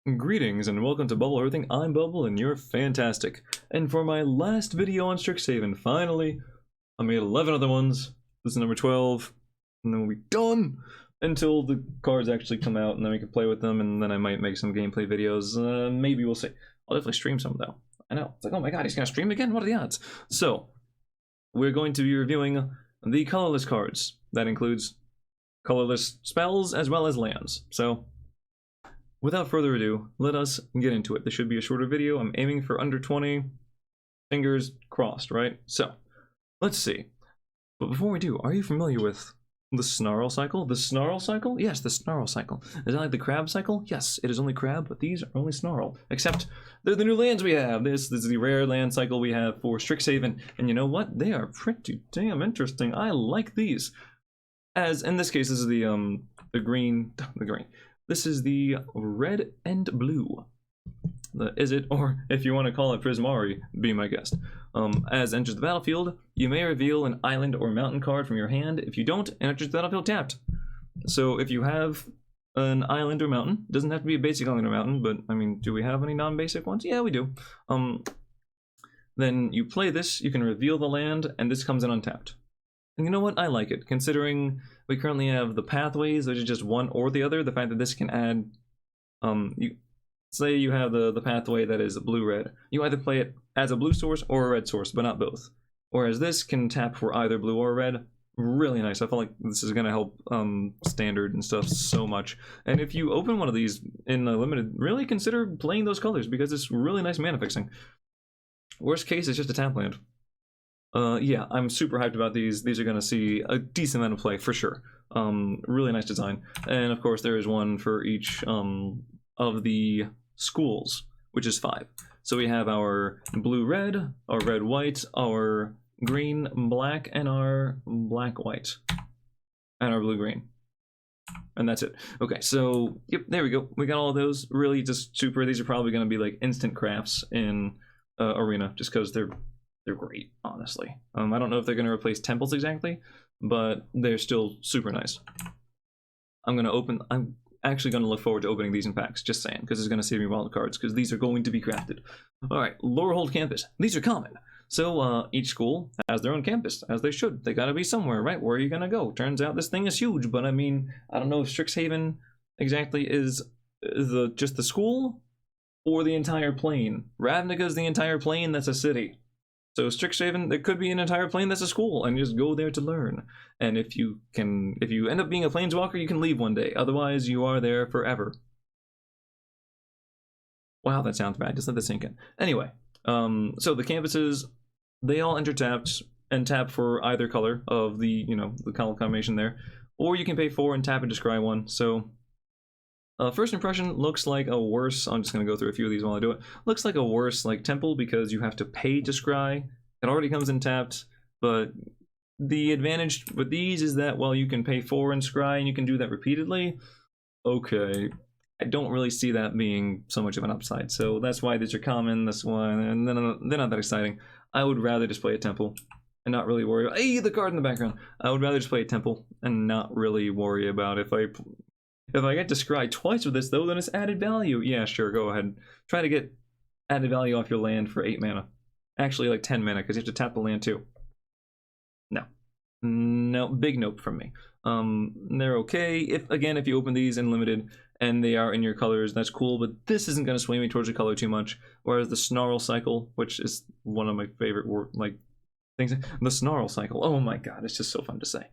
Greetings and welcome to Bubble Hearthing. I'm Bubble and you're fantastic. And for my last video on Strixhaven, finally, I made 11 other ones. This is number 12, and then we'll be done until the cards actually come out, and then we can play with them, and then I might make some gameplay videos. Maybe we'll see. I'll definitely stream some though. I know. It's like, oh my god, he's gonna stream again? What are the odds? So, we're going to be reviewing the colorless cards. That includes colorless spells as well as lands. So, without further ado, let us get into it. This should be a shorter video. I'm aiming for under 20. Fingers crossed, right? So, let's see. But before we do, are you familiar with the Snarl cycle? The Snarl cycle? Yes, the Snarl cycle. Is that like the Crab cycle? Yes, it is only Crab, but these are only Snarl. Except, they're the new lands we have. This is the rare land cycle we have for Strixhaven. And you know what? They are pretty damn interesting. I like these. As, in this case, this is the green. This is the red and blue. Is it, or if you want to call it Prismari, be my guest. As enters the battlefield, you may reveal an island or mountain card from your hand. If you don't, it enters the battlefield tapped. So if you have an island or mountain, doesn't have to be a basic island or mountain, but I mean, do we have any non-basic ones? Yeah, we do. Then you play this, you can reveal the land, and this comes in untapped. And you know what? I like it, considering we currently have the pathways, which is just one or the other. The fact that this can add, say you have the pathway that is blue-red. You either play it as a blue source or a red source, but not both. Whereas this can tap for either blue or red. Really nice. I feel like this is going to help standard and stuff so much. And if you open one of these in limited, really consider playing those colors because it's really nice mana fixing. Worst case, it's just a tap land. Yeah, I'm super hyped about these. These are going to see a decent amount of play, for sure. Really nice design. And of course, there is one for each of the schools, which is 5. So we have our blue-red, our red-white, our green-black, and our black-white. And our blue-green. And that's it. Okay, so, yep, there we go. We got all of those. Really just super. These are probably going to be like instant crafts in Arena, just because they're great, honestly. I don't know if they're going to replace temples exactly, but they're still super nice. I'm actually going to look forward to opening these in packs, just saying, because it's going to save me wild cards, because these are going to be crafted. Alright, Lorehold Campus. These are common. So, each school has their own campus, as they should. They gotta be somewhere, right? Where are you gonna go? Turns out this thing is huge, but I mean, I don't know if Strixhaven exactly is just the school, or the entire plane. Ravnica's the entire plane, that's a city. So Strixhaven, there could be an entire plane that's a school, and you just go there to learn. And if you end up being a planeswalker, you can leave one day. Otherwise, you are there forever. Wow, that sounds bad. Just let that sink in. Anyway, so the campuses, they all enter tapped and tap for either color of the, the color combination there. Or you can pay 4 and tap and descry 1. So first impression looks like a worse, I'm just going to go through a few of these while I do it, looks like a worse like temple because you have to pay to scry. It already comes in tapped, but the advantage with these is that, well, you can pay 4 and scry and you can do that repeatedly. Okay, I don't really see that being so much of an upside, so that's why these are common, this one, and then they're not that exciting. I would rather just play a temple and not really worry about, hey, the card in the background. I would rather just play a temple and not really worry about if I get to scry twice with this, though, then it's added value. Yeah, sure, go ahead. Try to get added value off your land for 8 mana. Actually, like 10 mana, because you have to tap the land, too. No, big nope from me. They're okay. If you open these in limited, and they are in your colors, that's cool, but this isn't going to sway me towards the color too much. Whereas the Snarl cycle, which is one of my favorite things, the Snarl cycle, oh my god, it's just so fun to say,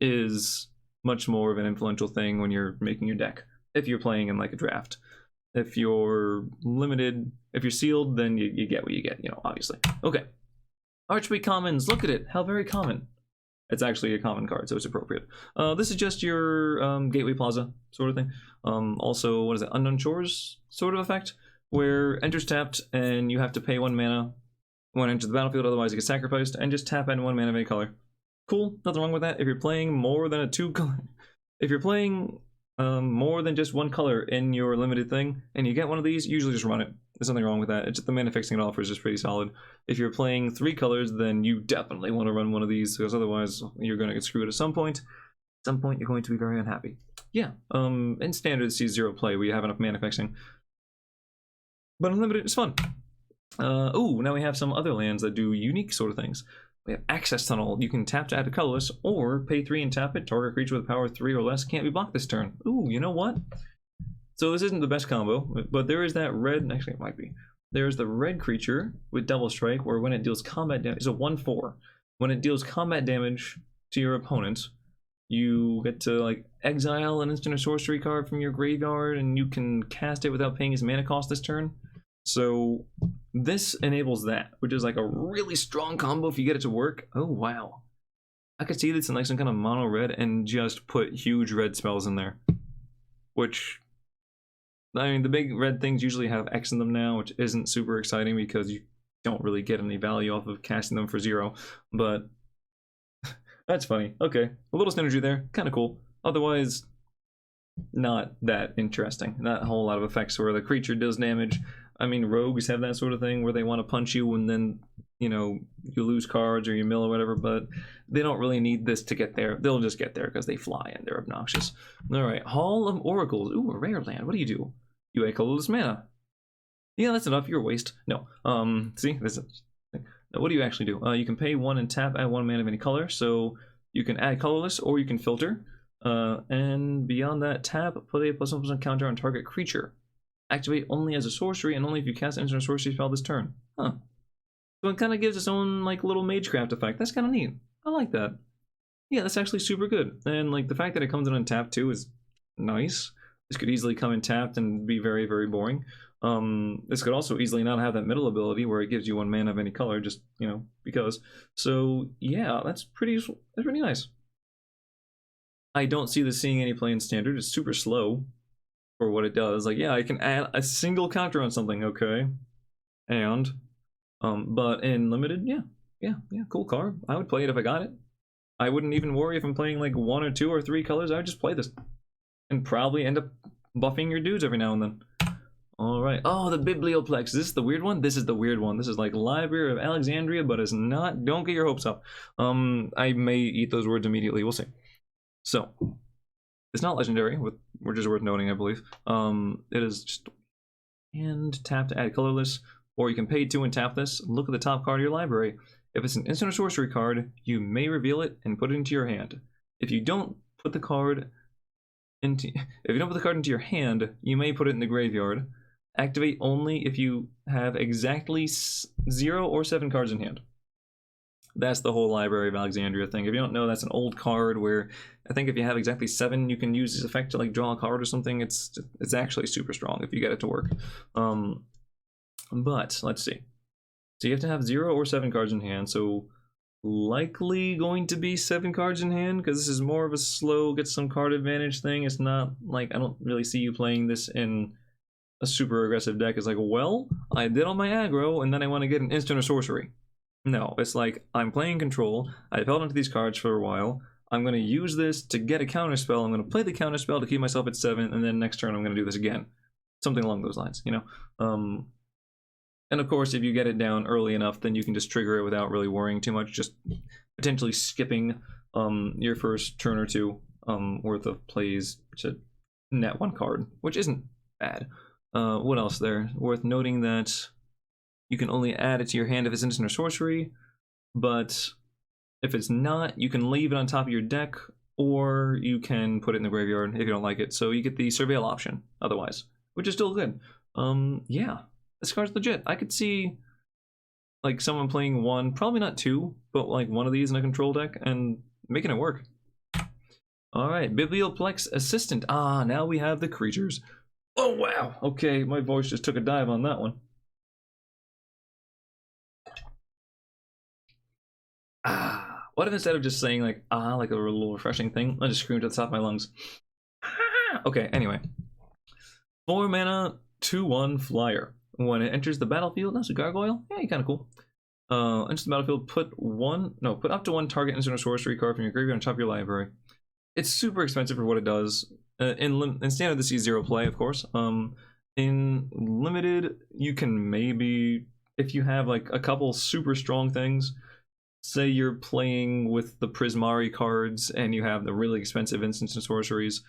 is much more of an influential thing when you're making your deck, if you're playing in like a draft. If you're limited, if you're sealed, then you get what you get, obviously. Okay, Archway Commons, look at it, how very common. It's actually a common card, so it's appropriate. This is just your Gateway Plaza sort of thing. Also, what is it, Unknown Shores sort of effect, where enters tapped and you have to pay 1 mana when it enters the battlefield, otherwise it gets sacrificed, and just tap in 1 mana of any color. Cool, nothing wrong with that. If you're playing more than a 2 color, if you're playing more than just 1 color in your limited thing, and you get one of these, usually just run it. There's nothing wrong with that. It's just the mana fixing it offers is pretty solid. If you're playing 3 colors, then you definitely want to run one of these, because otherwise you're going to get screwed at some point. some point you're going to be very unhappy. Yeah, in standard C0 play, we have enough mana fixing. But unlimited is fun. Oh, now we have some other lands that do unique sort of things. We have Access Tunnel. You can tap to add a colorless, or pay 3 and tap it. Target creature with power 3 or less can't be blocked this turn. Ooh, you know what? So this isn't the best combo, but there is that red, actually it might be. There's the red creature with Double Strike, where when it deals combat damage, it's a 1/4. When it deals combat damage to your opponent, you get to like exile an instant or sorcery card from your graveyard, and you can cast it without paying its mana cost this turn. So this enables that, which is like a really strong combo if you get it to work. Oh wow. I could see this in like some kind of mono red and just put huge red spells in there. Which, I mean, the big red things usually have X in them now, which isn't super exciting because you don't really get any value off of casting them for 0. But that's funny. Okay, a little synergy there, kind of cool. Otherwise, not that interesting. Not a whole lot of effects where the creature does damage. I mean, rogues have that sort of thing where they want to punch you and then, you know, you lose cards or you mill or whatever, but they don't really need this to get there. They'll just get there because they fly and they're obnoxious. All right, Hall of Oracles. Ooh, a rare land. What do? You add colorless mana. Yeah, that's enough. You're a waste. No. See, this is. Now, what do you actually do? You can pay 1 and tap, add 1 mana of any color. So you can add colorless or you can filter. And beyond that, tap, put a +1/+1 counter on target creature. Activate only as a sorcery and only if you cast an instant or sorcery spell this turn. Huh. So it kind of gives its own like little magecraft effect. That's kind of neat. I like that. Yeah, that's actually super good. And like the fact that it comes in untapped too is nice. This could easily come in tapped and be very, very boring. This could also easily not have that middle ability where it gives you 1 mana of any color, just, you know, because. So yeah, that's pretty nice. I don't see this seeing any play in standard. It's super slow for what it does. Like, yeah, I can add a single counter on something, okay. And but in limited, yeah, cool card. I would play it if I got it. I wouldn't even worry if I'm playing like 1 or 2 or 3 colors. I would just play this. And probably end up buffing your dudes every now and then. Alright. Oh, the Biblioplex. Is this the weird one? This is the weird one. This is like Library of Alexandria, but it's not. Don't get your hopes up. I may eat those words immediately. We'll see. So, it's not legendary, which is worth noting, I believe. It is just and tap to add colorless, or you can pay 2 and tap this. Look at the top card of your library. If it's an instant or sorcery card, you may reveal it and put it into your hand. If you don't put the card into your hand, you may put it in the graveyard. Activate only if you have exactly 0 or 7 cards in hand. That's the whole Library of Alexandria thing. If you don't know, that's an old card where I think if you have exactly 7, you can use this effect to like draw a card or something. It's actually super strong if you get it to work. But let's see. So you have to have 0 or 7 cards in hand. So likely going to be 7 cards in hand because this is more of a slow get some card advantage thing. It's not like I don't really see you playing this in a super aggressive deck. It's like, well, I did all my aggro and then I want to get an instant or sorcery. No, it's like I'm playing control. I've held onto these cards for a while. I'm going to use this to get a counterspell. I'm going to play the counterspell to keep myself at 7, and then next turn I'm going to do this again. Something along those lines, you know. And of course, if you get it down early enough, then you can just trigger it without really worrying too much. Just potentially skipping your first turn or 2 worth of plays to net 1 card, which isn't bad. What else there? Worth noting that you can only add it to your hand if it's instant or sorcery, but if it's not, you can leave it on top of your deck, or you can put it in the graveyard if you don't like it. So you get the surveil option otherwise, which is still good. Yeah, this card's legit. I could see like someone playing 1, probably not 2, but like 1 of these in a control deck and making it work. All right, Biblioplex Assistant. Ah, now we have the creatures. Oh, wow. Okay, my voice just took a dive on that one. Ah, what if instead of just saying like, ah, like a little refreshing thing, I just screamed at the top of my lungs. Ah! Okay, anyway. 4 mana, 2/1 flyer. When it enters the battlefield, that's a gargoyle. Yeah, kind of cool. Enters the battlefield, put up to 1 target instant or sorcery card from your graveyard on top of your library. It's super expensive for what it does. In standard, this is 0 play, of course. In limited, you can maybe, if you have like a couple super strong things, say you're playing with the Prismari cards and you have the really expensive instants and sorceries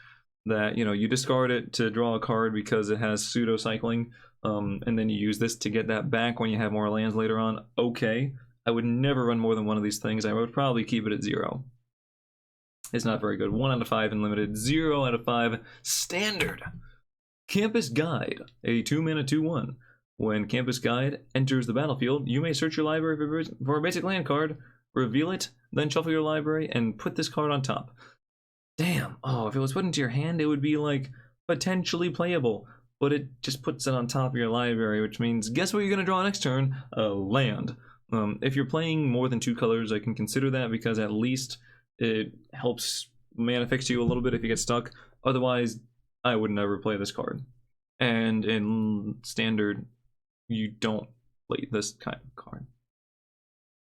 that, you know, you discard it to draw a card because it has pseudo cycling, and then you use this to get that back when you have more lands later on. Okay, I would never run more than one of these things. I would probably keep it at 0. It's not very good. 1 out of 5 in limited, 0 out of 5 standard. Campus Guide, a 2-mana 2/1. When Campus Guide enters the battlefield, you may search your library for a basic land card, reveal it, then shuffle your library, and put this card on top. Damn, oh, if it was put into your hand, it would be like potentially playable, but it just puts it on top of your library, which means guess what you're gonna draw next turn? A land. If you're playing more than 2 colors, I can consider that because at least it helps mana fix you a little bit if you get stuck. Otherwise, I would never play this card. And in standard, you don't play this kind of card.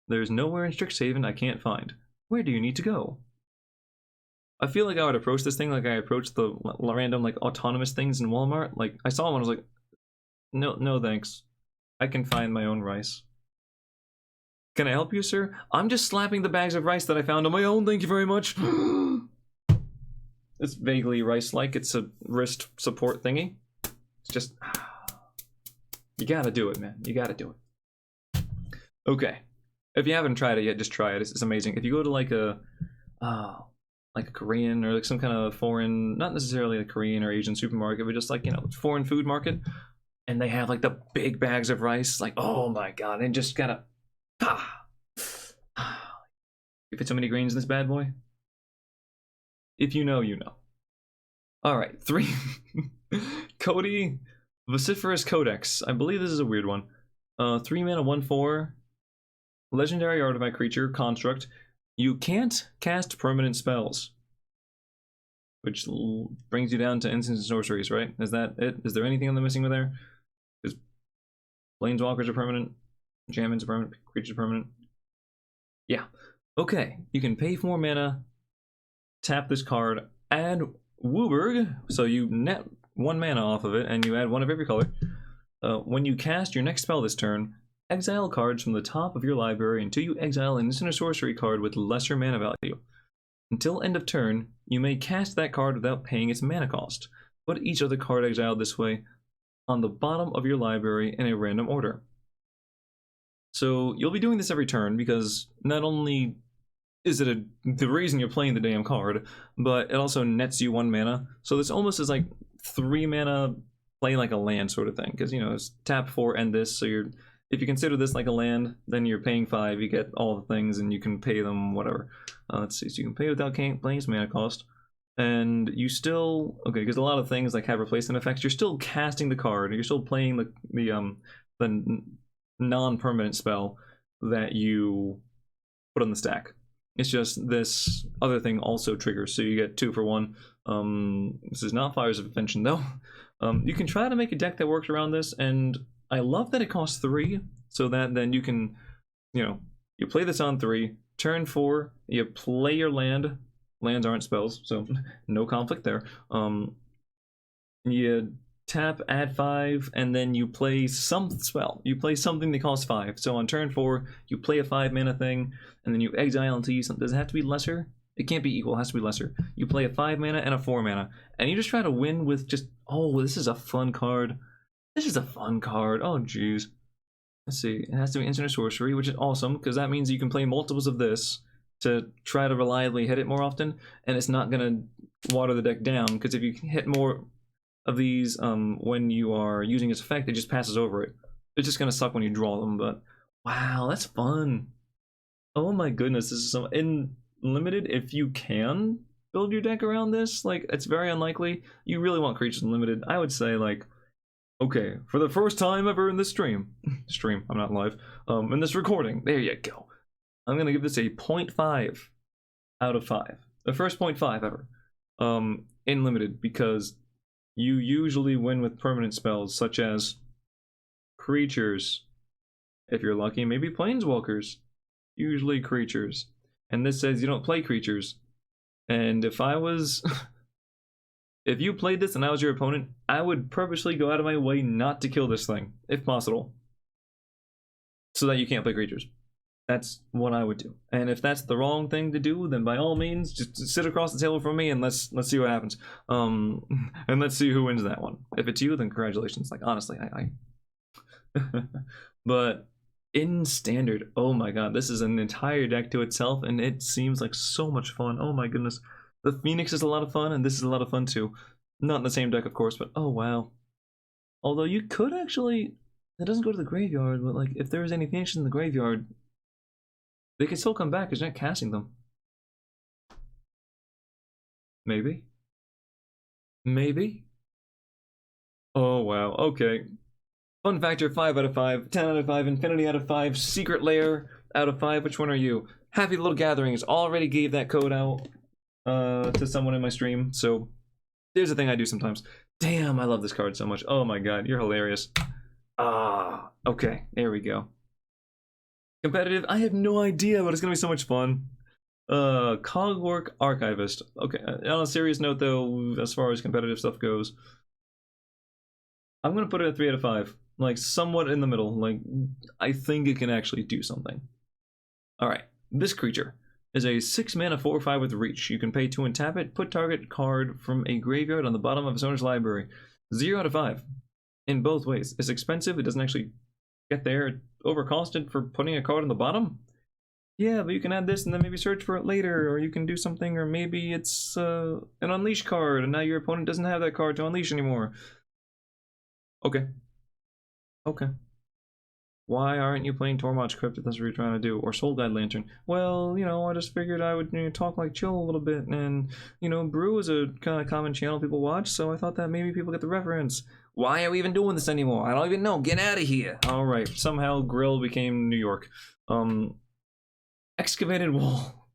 There's nowhere in Strixhaven I can't find. Where do you need to go? I feel like I would approach this thing like I approached the random like autonomous things in Walmart. Like I saw one, I was like, no thanks. I can find my own rice. Can I help you, sir? I'm just slapping the bags of rice that I found on my own, thank you very much. It's vaguely rice-like. It's a wrist support thingy. It's just, you gotta do it, man. You gotta do it. Okay, if you haven't tried it yet, just try it. It's amazing. If you go to like a Korean or like some kind of foreign, not necessarily a Korean or Asian supermarket, but just like, you know, foreign food market, and they have like the big bags of rice, like, oh my god, and just gotta, you fit so many grains in this bad boy. If you know, you know. Alright, 3. Cody, Vociferous Codex. I believe this is a weird one. 3 mana, 1/4. Legendary artifact creature, construct. You can't cast permanent spells. Which brings you down to instants and sorceries, right? Is that it? Is there anything I'm missing with there? Because planeswalkers are permanent, enchantments are permanent, creatures are permanent. Yeah. Okay, you can pay 4 mana, tap this card, add Wooburg, so you net 1 mana off of it, and you add 1 of every color. When you cast your next spell this turn, exile cards from the top of your library until you exile an instant or sorcery card with lesser mana value. Until end of turn, you may cast that card without paying its mana cost. Put each other card exiled this way on the bottom of your library in a random order. So you'll be doing this every turn because not only is it the reason you're playing the damn card, but it also nets you 1 mana. So this almost is like 3 mana play like a land sort of thing, because you know it's tap 4 and this, so you're, if you consider this like a land, then you're paying 5, you get all the things and you can pay them whatever. Let's see, so you can pay without paying its mana cost, and you still, okay, because a lot of things like have replacement effects, you're still casting the card, you're still playing the non-permanent spell that you put on the stack. It's just this other thing also triggers, so you get 2 for 1. This is not Fires of Invention though. You can try to make a deck that works around this, and I love that it costs 3, so that then you can, you know, you play this on 3, turn 4, you play your land. Lands aren't spells, so no conflict there. You tap, add 5, and then you play some spell. You play something that costs 5. So on turn 4, you play a 5 mana thing, and then you exile until you something. Does it have to be lesser? It can't be equal, it has to be lesser. You play a 5 mana and a 4 mana, and you just try to win with just, oh, this is a fun card. This is a fun card. Oh, jeez. Let's see. It has to be instant or sorcery, which is awesome, because that means you can play multiples of this to try to reliably hit it more often, and it's not going to water the deck down, because if you hit more of these when you are using its effect, it just passes over it. It's just going to suck when you draw them, but wow, that's fun. Oh my goodness, this is so... In limited, if you can build your deck around this, like, it's very unlikely. You really want creatures in limited. I would say, like, okay, for the first time ever in this stream, I'm not live, in this recording, there you go. I'm gonna give this a 0.5 out of 5. The first 0.5 ever. In limited, because you usually win with permanent spells, such as creatures. If you're lucky, maybe planeswalkers. Usually creatures. And this says you don't play creatures. And if I was... if you played this and I was your opponent, I would purposely go out of my way not to kill this thing, if possible. So that you can't play creatures. That's what I would do. And if that's the wrong thing to do, then by all means, just sit across the table from me and let's see what happens. And let's see who wins that one. If it's you, then congratulations. Like honestly, I but in standard, oh my god, this is an entire deck to itself, and it seems like so much fun. Oh my goodness, the Phoenix is a lot of fun, and this is a lot of fun too. Not in the same deck, of course, but oh wow. Although you could actually, it doesn't go to the graveyard, but like if there was any Phoenixes in the graveyard, they can still come back because you're not casting them. Maybe. Maybe. Oh wow, okay. Fun factor, 5 out of 5, 10 out of 5, Infinity out of 5, Secret Lair out of 5. Which one are you? Happy Little Gatherings. Already gave that code out to someone in my stream. So there's a thing I do sometimes. Damn, I love this card so much. Oh my god, you're hilarious. Ah, okay, there we go. Competitive, I have no idea, but it's gonna be so much fun. Cogwork Archivist. Okay, on a serious note though, as far as competitive stuff goes, I'm gonna put it at 3 out of 5. Like, somewhat in the middle. Like, I think it can actually do something. Alright, this creature is a 6 mana 4/5 with reach. You can pay 2 and tap it, put target card from a graveyard on the bottom of its owner's library. 0 out of 5. In both ways. It's expensive, it doesn't actually get there. Overcosted for putting a card on the bottom? Yeah, but you can add this and then maybe search for it later, or you can do something, or maybe it's an unleash card, and now your opponent doesn't have that card to unleash anymore. Okay. Okay. Why aren't you playing Tormod's Crypt if that's what you're trying to do? Or Soul Guide Lantern? Well, you know, I just figured I would talk like chill a little bit, and, you know, Brew is a kind of common channel people watch, so I thought that maybe people get the reference. Why are we even doing this anymore? I don't even know. Get out of here. Alright, somehow Grill became New York. Excavated Wall.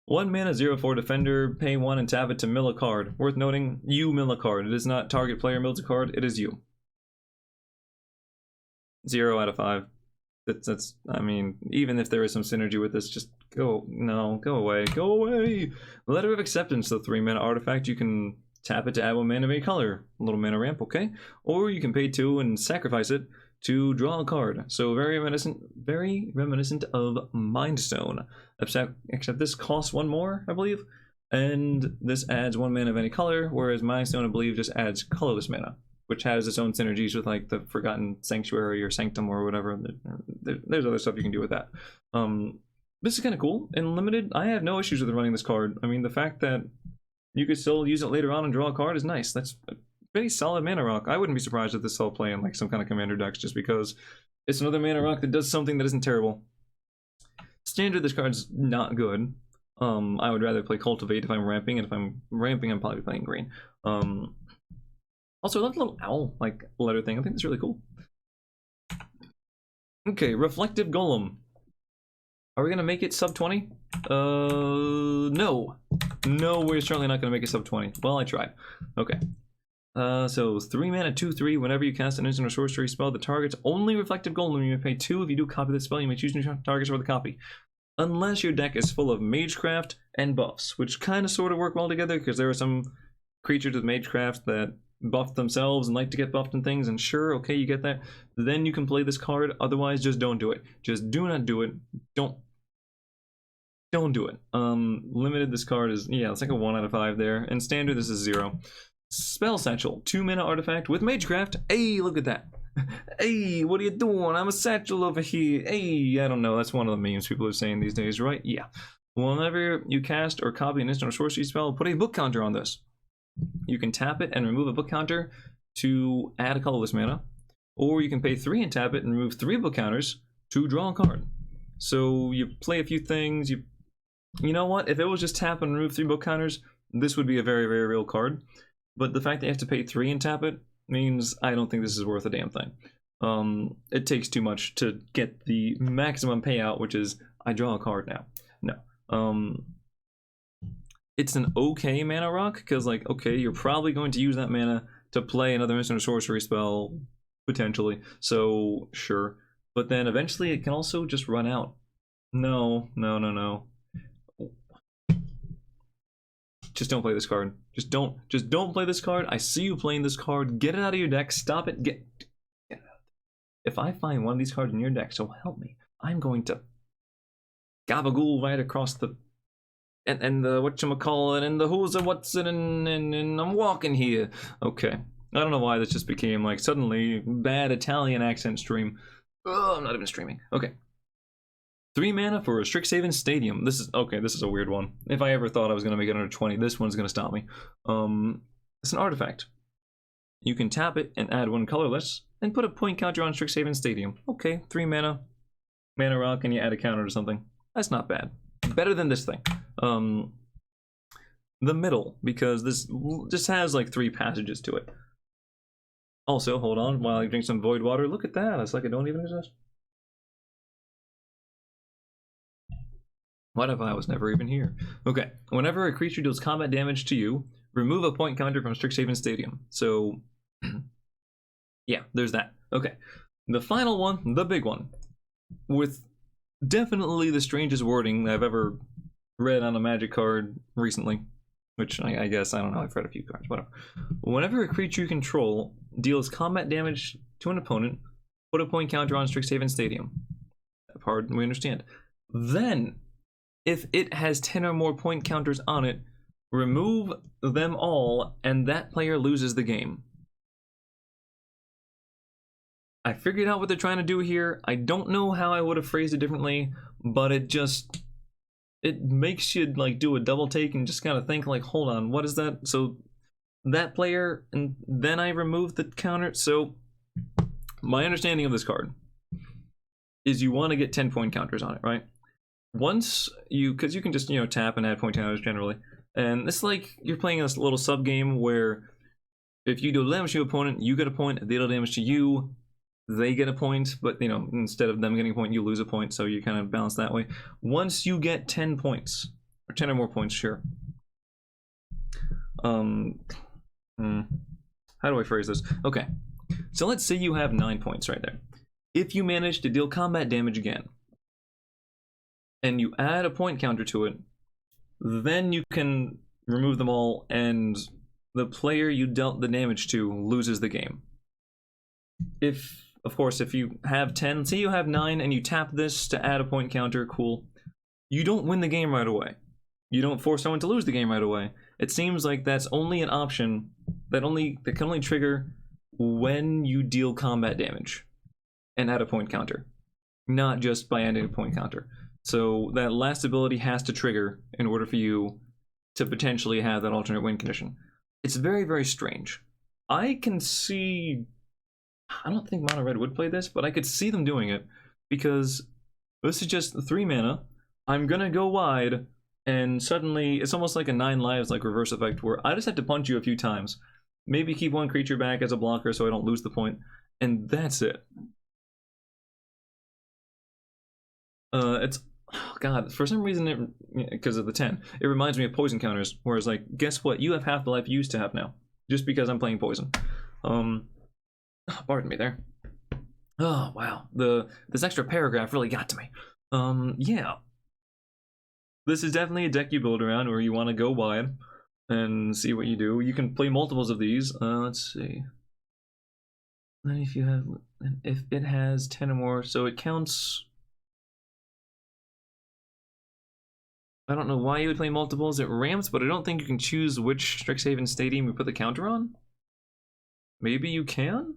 1 mana 0/4 defender, pay 1 and tap it to mill a card. Worth noting, you mill a card. It is not target player mills a card, it is you. 0 out of 5. That's I mean, even if there is some synergy with this, just go away. Go away! Letter of Acceptance, the 3 mana artifact, you can tap it to add 1 mana of any color. A little mana ramp, okay? Or you can pay 2 and sacrifice it to draw a card. So very reminiscent of Mindstone. Except this costs 1 more, I believe. And this adds 1 mana of any color, whereas Mindstone, I believe, just adds colorless mana, which has its own synergies with like the Forgotten Sanctuary or Sanctum or whatever. There's other stuff you can do with that. This is kind of cool. In Limited, I have no issues with running this card. I mean, the fact that you could still use it later on and draw a card is nice. That's a pretty solid mana rock. I wouldn't be surprised if this all play in like some kind of commander decks, just because it's another mana rock that does something that isn't terrible. Standard, this card's not good. I would rather play Cultivate if I'm ramping, and if I'm ramping, I'm probably playing green. Also, I love the little owl like letter thing. I think that's really cool. Okay, Reflective Golem. Are we gonna make it sub 20? No. No, we're certainly not gonna make it sub 20. Well, I tried. Okay. So 3 mana 2/3. Whenever you cast an instant or sorcery spell, the target's only Reflective Golem. You may pay 2. If you do copy the spell, you may choose new targets for the copy. Unless your deck is full of Magecraft and buffs, which kind of sort of work well together, because there are some creatures with Magecraft that buff themselves and like to get buffed and things, and sure, okay, you get that. Then you can play this card. Otherwise, just don't do it. Just do not do it. Don't do it. Limited, this card is, yeah, it's like a 1 out of 5 there. And Standard, this is 0. Spell Satchel, 2 mana artifact with Magecraft. Hey, look at that. Hey, what are you doing? I'm a satchel over here. Hey, I don't know. That's one of the memes people are saying these days, right? Yeah. Whenever you cast or copy an instant or sorcery spell, put a book counter on this. You can tap it and remove a book counter to add a colorless mana, or you can pay 3 and tap it and remove 3 book counters to draw a card. So you play a few things. You know what? If it was just tap and remove 3 book counters, this would be a very, very real card. But the fact that you have to pay 3 and tap it means I don't think this is worth a damn thing. It takes too much to get the maximum payout, which is I draw a card now. No. It's an okay mana rock, because like, okay, you're probably going to use that mana to play another instant or sorcery spell, potentially, so sure. But then eventually it can also just run out. No. Just don't play this card. Just don't play this card. I see you playing this card. Get it out of your deck. Stop it. Get it out. If I find one of these cards in your deck, so help me, I'm going to gabagool right across the and the whatchamacallit and the who's and what's it and I'm walking here. Okay. I don't know why this just became like suddenly bad Italian accent stream. Oh, I'm not even streaming. Okay. 3 mana for a Strixhaven Stadium. This is okay, this is a weird one. If I ever thought I was gonna make it under 20, this one's gonna stop me. It's an artifact. You can tap it and add 1 colorless and put a point counter on Strixhaven Stadium. Okay, 3 mana rock, and you add a counter to something. That's not bad. Better than this thing. The middle, because this just has like 3 passages to it. Also, hold on while I drink some void water. Look at that. It's like it don't even exist. What if I was never even here? Okay. Whenever a creature deals combat damage to you, remove a point counter from Strixhaven Stadium. So, yeah, there's that. Okay. The final one, the big one, with definitely the strangest wording I've ever read on a Magic card recently. Which I guess, I don't know, I've read a few cards, whatever. Whenever a creature you control deals combat damage to an opponent, put a point counter on Strixhaven Stadium. That part we understand. Then, if it has 10 or more point counters on it, remove them all, and that player loses the game. I figured out what they're trying to do here. I don't know how I would have phrased it differently, but it makes you like do a double take and just kind of think like, hold on, what is that? So that player, and then I remove the counter. So my understanding of this card is you want to get 10 point counters on it, right? Once you, because you can just, you know, tap and add point counters generally. And it's like you're playing this little sub game where if you do damage to your opponent, you get a point. If they do damage to you, they get a point, but you know, instead of them getting a point, you lose a point, so you kind of balance that way. Once you get 10 points, or 10 or more points, sure. How do I phrase this? Okay, so let's say you have 9 points right there. If you manage to deal combat damage again, and you add a point counter to it, then you can remove them all, and the player you dealt the damage to loses the game. Of course, if you have 10, say you have 9 and you tap this to add a point counter, cool. You don't win the game right away. You don't force someone to lose the game right away. It seems like that's only an option that can only trigger when you deal combat damage and add a point counter, not just by adding a point counter. So that last ability has to trigger in order for you to potentially have that alternate win condition. It's very, very strange. I can see... I don't think Mono Red would play this, but I could see them doing it because this is just 3 mana. I'm gonna go wide, and suddenly it's almost like a 9 lives, like reverse effect, where I just have to punch you a few times. Maybe keep one creature back as a blocker so I don't lose the point, and that's it. It's, oh God, for some reason, because of the 10, it reminds me of poison counters, whereas like, guess what? You have half the life you used to have now, just because I'm playing poison. Pardon me there. Oh, wow. This extra paragraph really got to me. Yeah. This is definitely a deck you build around where you want to go wide and see what you do. You can play multiples of these. Let's see. Then if it has 10 or more, so it counts. I don't know why you would play multiples. It ramps, but I don't think you can choose which Strixhaven Stadium you put the counter on. Maybe you can?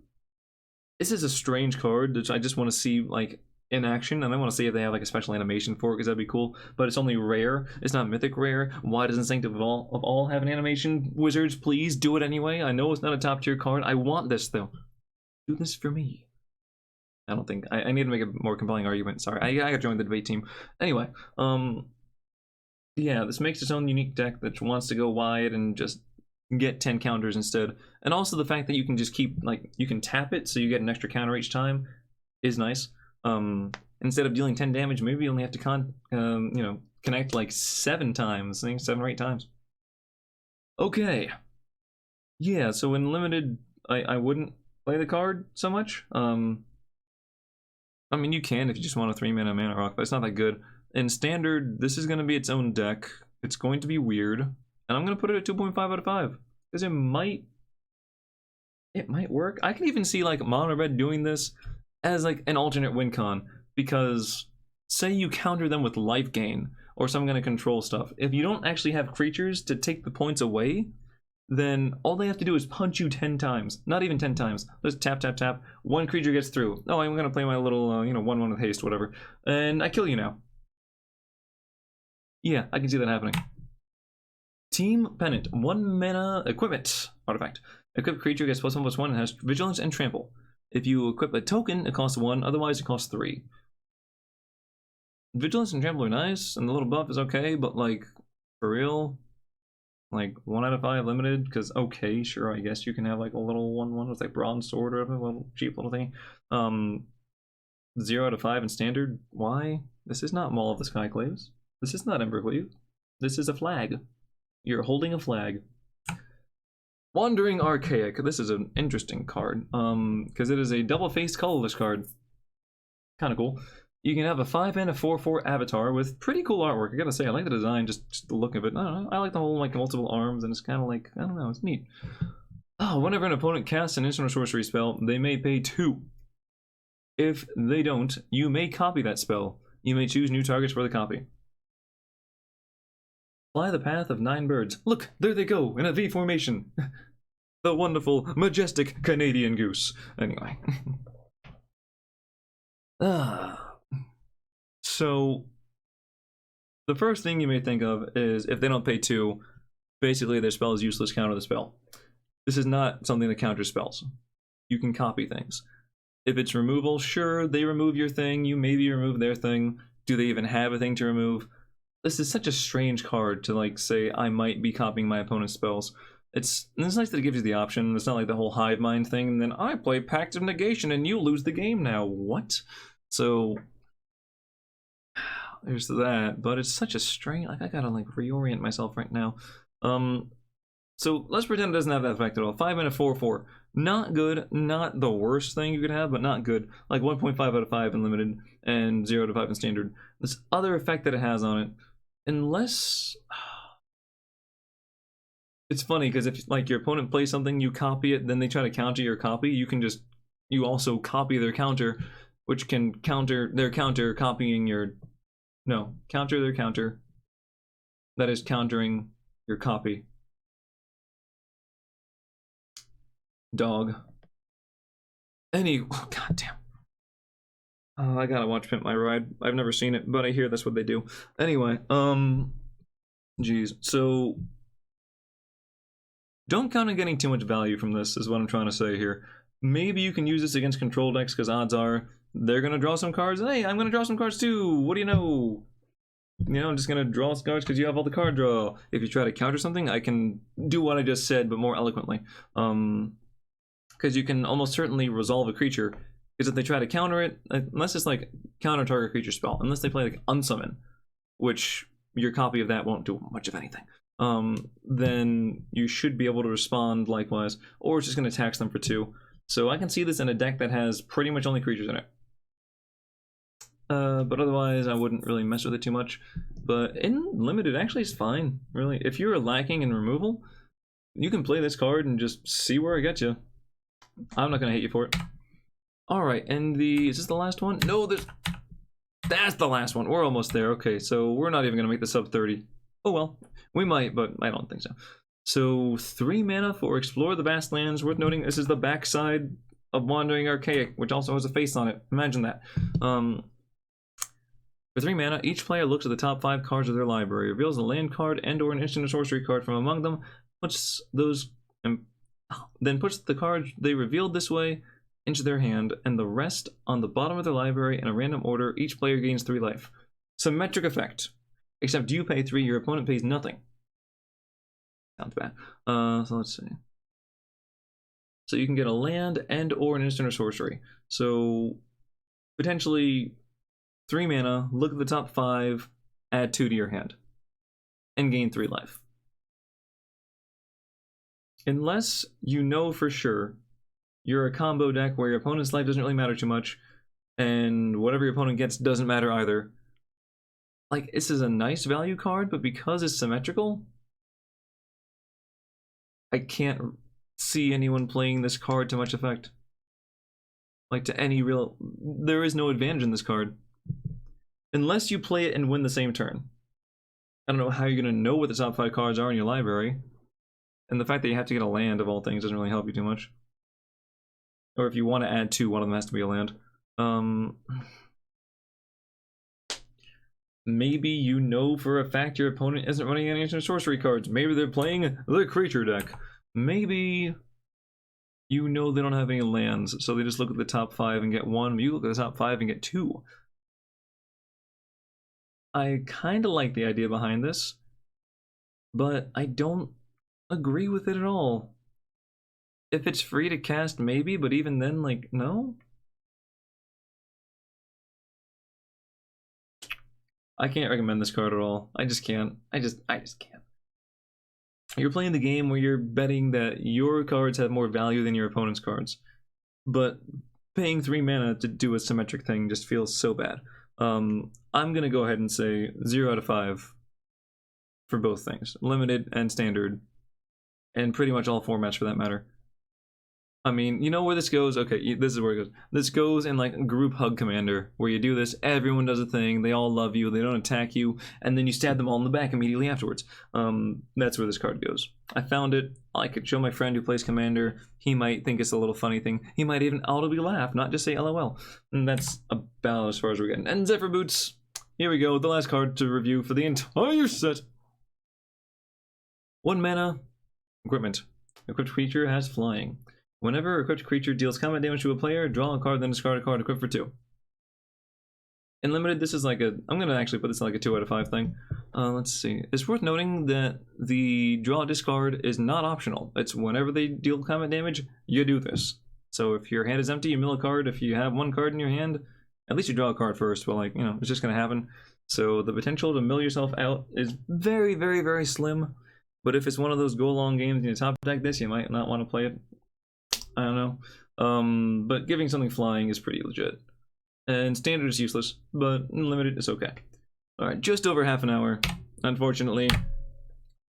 This is a strange card that I just want to see like in action, and I want to see if they have like a special animation for it because that'd be cool. But it's only rare. It's not mythic rare. Why doesn't Sanctum of All have an animation? Wizards, please do it anyway. I know it's not a top tier card. I want this though. Do this for me. I don't think I need to make a more compelling argument. Sorry, I gotta join the debate team. Anyway, yeah, this makes its own unique deck that wants to go wide and just get 10 counters instead. And also the fact that you can just keep, like, you can tap it so you get an extra counter each time is nice. Instead of dealing 10 damage, maybe you only have to you know, connect like 7 times, I think 7 or 8 times. Okay. Yeah, so in limited, I wouldn't play the card so much. I mean, you can if you just want a 3 mana rock, but it's not that good. In standard, this is going to be its own deck. It's going to be weird. And I'm going to put it at 2.5 out of 5. Because it might work. I can even see like Mono Red doing this as like an alternate win con. Because say you counter them with life gain or some kind of control stuff. If you don't actually have creatures to take the points away, then all they have to do is punch you 10 times. Not even 10 times. Just tap, tap, tap. One creature gets through. Oh, I'm gonna play my little, 1/1 with haste, whatever. And I kill you now. Yeah, I can see that happening. Team Pennant. 1 mana equipment artifact. Equipped creature gets +1/+1 and has vigilance and trample. If you equip a token, it costs 1, otherwise it costs 3. Vigilance and trample are nice, and the little buff is okay, but like, for real? Like 1 out of 5 limited, because okay, sure, I guess you can have like a little 1/1 with like bronze sword or a little cheap little thing. 0 out of 5 in standard. Why? This is not Maul of the Skyclaves. This is not Embercleave. This is a flag. You're holding a flag. Wandering Archaic. This is an interesting card, because it is a double-faced colorless card. Kind of cool. You can have a 5 and a 4/4 avatar with pretty cool artwork. I gotta say, I like the design, just the look of it. I don't know. I like the whole like multiple arms, and it's kind of like, I don't know, it's neat. Oh, whenever an opponent casts an instant or sorcery spell, they may pay 2. If they don't, you may copy that spell. You may choose new targets for the copy. Fly the path of 9 birds. Look, there they go in a V formation. The wonderful, majestic Canadian goose. Anyway. So, the first thing you may think of is if they don't pay 2, basically their spell is useless, counter the spell. This is not something that counters spells. You can copy things. If it's removal, sure, they remove your thing, you maybe remove their thing. Do they even have a thing to remove? This is such a strange card to like say I might be copying my opponent's spells. It's nice that it gives you the option. It's not like the whole hive mind thing, and then I play Pact of Negation and you lose the game now. What? So there's that, but it's such a strange, like I gotta like reorient myself right now. So let's pretend it doesn't have that effect at all. 5 and a 4/4. Not good, not the worst thing you could have, but not good. Like 1.5 out of 5 in limited and 0 out of 5 in standard. This other effect that it has on it, unless it's funny because if like your opponent plays something, you copy it, then they try to counter your copy, you also copy their counter, which can counter their counter copying your counter their counter. That is countering your copy. Dog. Oh, goddamn. I gotta watch Pimp My Ride. I've never seen it, but I hear that's what they do. Anyway, geez. So, don't count on getting too much value from this, is what I'm trying to say here. Maybe you can use this against control decks, because odds are they're gonna draw some cards. Hey, I'm gonna draw some cards too. What do you know? I'm just gonna draw some cards because you have all the card draw. If you try to counter something, I can do what I just said, but more eloquently. Because you can almost certainly resolve a creature. Because if they try to counter it, unless it's like counter target creature spell, unless they play like unsummon, which your copy of that won't do much of anything, then you should be able to respond likewise, or it's just going to tax them for 2. So I can see this in a deck that has pretty much only creatures in it. But otherwise, I wouldn't really mess with it too much. But in limited, actually, it's fine, really. If you're lacking in removal, you can play this card and just see where it gets you. I'm not going to hate you for it. Alright, and is this the last one? No, that's the last one. We're almost there. Okay, so we're not even going to make the sub 30. Oh well, we might, but I don't think so. So 3 mana for Explore the Vast Lands. Worth noting, this is the backside of Wandering Archaic, which also has a face on it. Imagine that. For 3 mana, each player looks at the top 5 cards of their library, reveals a land card and or an instant or sorcery card from among them, then puts the card they revealed this way into their hand, and the rest on the bottom of their library in a random order. Each player gains 3 life. Symmetric effect. Except you pay 3, your opponent pays nothing. Sounds bad. So let's see. So you can get a land and or an instant or sorcery. So potentially 3 mana, look at the top 5, add 2 to your hand, and gain 3 life. Unless you know for sure you're a combo deck where your opponent's life doesn't really matter too much, and whatever your opponent gets doesn't matter either. Like, this is a nice value card, but because it's symmetrical, I can't see anyone playing this card to much effect. Like, to any real... There is no advantage in this card. unless you play it and win the same turn. I don't know how you're going to know what the top 5 cards are in your library. And the fact that you have to get a land, of all things, doesn't really help you too much. Or if you want to add 2, one of them has to be a land. Maybe you know for a fact your opponent isn't running any instant sorcery cards. Maybe they're playing the creature deck. Maybe you know they don't have any lands, so they just look at the top 5 and get 1. You look at the top 5 and get 2. I kind of like the idea behind this, but I don't agree with it at all. If it's free to cast, maybe, but even then, like, no? I can't recommend this card at all. I just can't. I just can't. You're playing the game where you're betting that your cards have more value than your opponent's cards. But paying 3 mana to do a symmetric thing just feels so bad. I'm gonna go ahead and say 0 out of 5 for both things. Limited and standard. And pretty much all formats for that matter. I mean, you know where this goes? Okay, this is where it goes. This goes in like Group Hug Commander, where you do this, everyone does a thing, they all love you, they don't attack you, and then you stab them all in the back immediately afterwards. That's where this card goes. I found it, I could show my friend who plays Commander, he might think it's a little funny thing, he might even audibly laugh, not just say LOL. And that's about as far as we're getting. And Zephyr Boots, here we go, the last card to review for the entire set. 1 mana, equipment. Equipped creature has flying. Whenever a equipped creature deals combat damage to a player, draw a card, then discard a card equipped for 2. In limited, this is like a... I'm going to actually put this like a 2 out of 5 thing. Let's see. It's worth noting that the draw discard is not optional. It's whenever they deal combat damage, you do this. So if your hand is empty, you mill a card. If you have 1 card in your hand, at least you draw a card first. But like, you know, it's just going to happen. So the potential to mill yourself out is very, very, very slim. But if it's one of those go-along games and you top deck this, you might not want to play it. I don't know. But giving something flying is pretty legit. And standard is useless, but limited is okay. Alright, just over half an hour, unfortunately.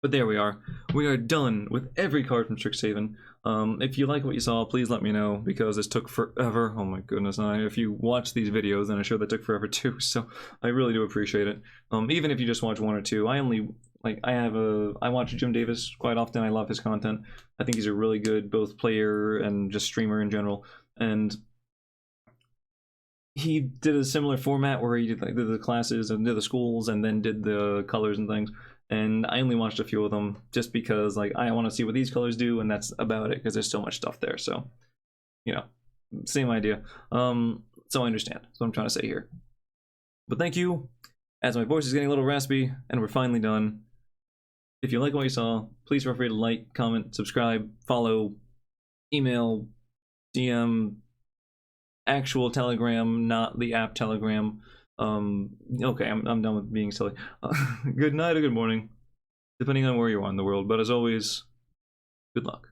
But there we are. We are done with every card from Strixhaven. If you like what you saw, please let me know, because this took forever. Oh my goodness, and if you watch these videos, then I'm sure that took forever too, so I really do appreciate it. Even if you just watch 1 or 2, I watch Jim Davis quite often. I love his content. I think he's a really good both player and just streamer in general. And he did a similar format where he did like the classes and did the schools and then did the colors and things. And I only watched a few of them just because like I want to see what these colors do, and that's about it because there's so much stuff there. So, you know, same idea. So I understand. That's what I'm trying to say here. But thank you. As my voice is getting a little raspy and we're finally done. If you like what you saw, please feel free to like, comment, subscribe, follow, email, DM, actual Telegram, not the app Telegram. Okay, I'm done with being silly. Good night or good morning, depending on where you are in the world. But as always, good luck.